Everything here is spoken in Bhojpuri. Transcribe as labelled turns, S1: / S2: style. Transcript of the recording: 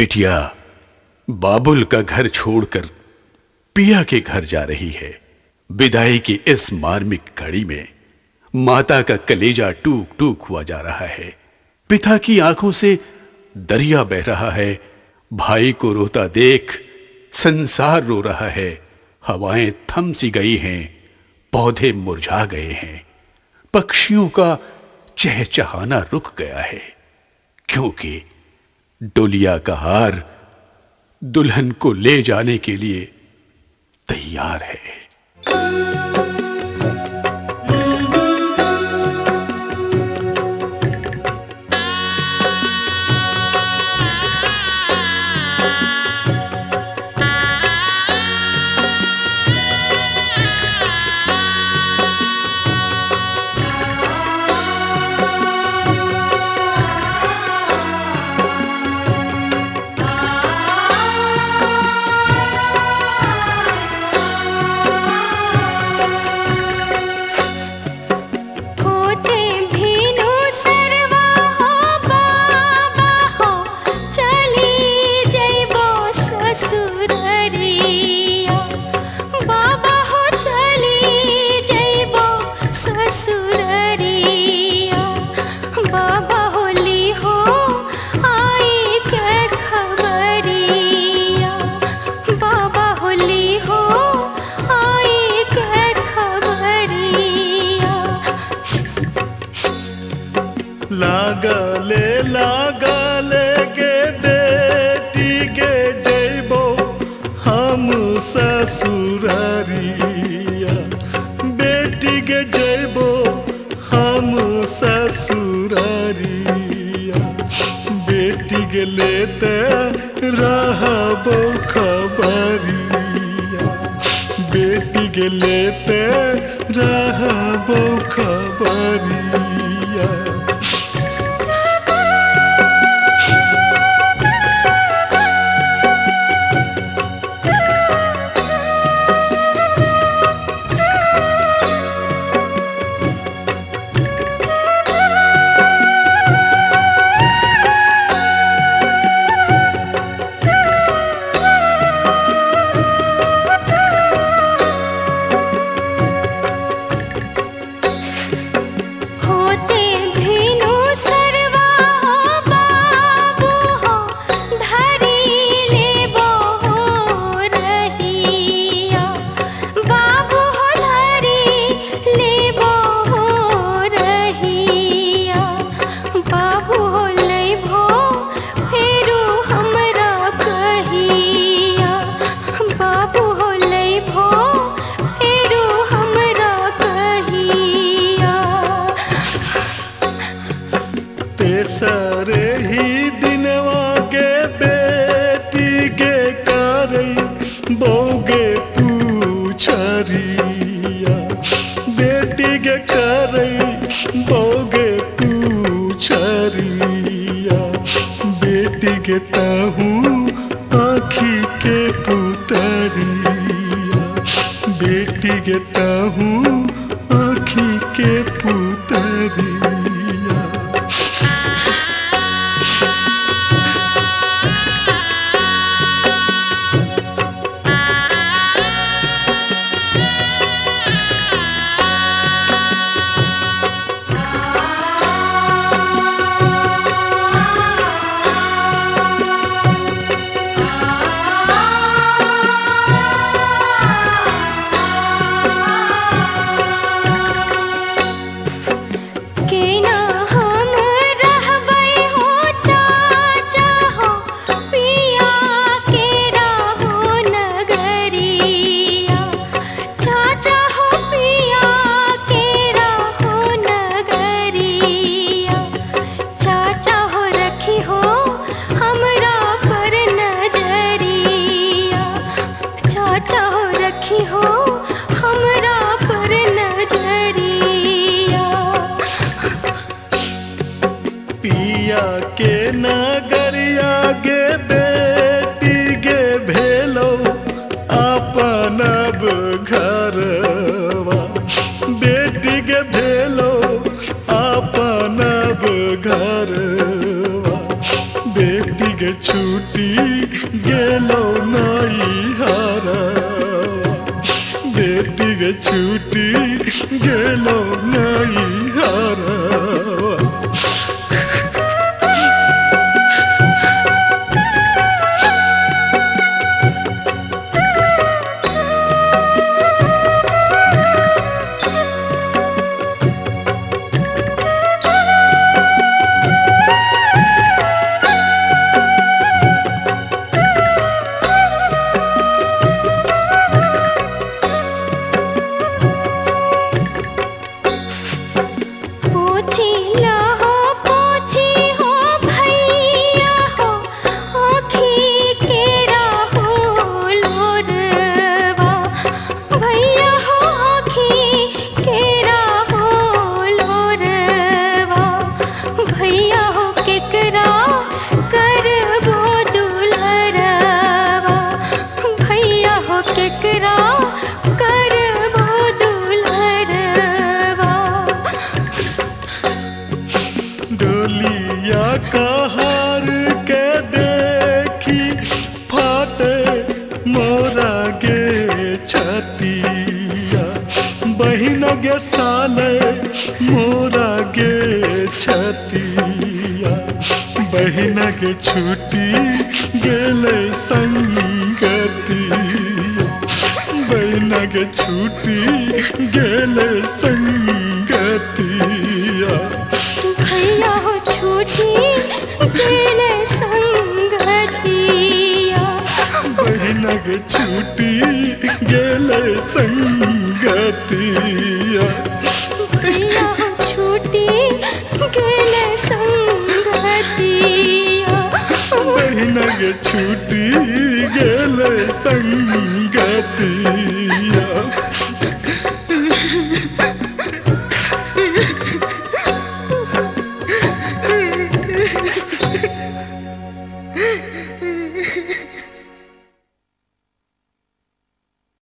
S1: बिटिया बाबुल का घर छोड़कर पिया के घर जा रही है। विदाई की इस मार्मिक घड़ी में माता का कलेजा टूक टूक हुआ जा रहा है। पिता की आंखों से दरिया बह रहा है। भाई को रोता देख संसार रो रहा है। हवाएं थम सी गई हैं, पौधे मुरझा गए हैं, पक्षियों का चहचहाना रुक गया है, क्योंकि डोलिया का हार दुल्हन को ले जाने के लिए तैयार है।
S2: लागले गे बेटी गे जैबो हम ससुरारिया। बेटी गे जैबो हम ससुरारिया। बेटी गे लेते रहबो खबरिया। बेटी गे लेते रहबो खबरिया। तेसरे ही दिनवा गे बेटी गे करई बोगे पूछरिया। बेटी गे करई बोगे पूछरिया। बेटी गे तहूँ आँखी के पुतरिया। बेटी गे तहूँ आँखी के पुतरिया। छूटी गेलो नाई हारा बेटी गे छूटी गेलो नाई हारा डोलिया कहार के देखी फाटे मोरा गे छतिया बहिन गे साले मोरा गे छतिया बहिन गे छूटी गेले संगतिया बहिन गे छूटी गेले संगतिया
S3: भैया हो छूटी गेले संगतिया
S2: बहिन गे छूटी गेले संगतिया
S3: भैया हो छूटी गेले संगतिया
S2: बहिन गे छूटी गेले संगतिया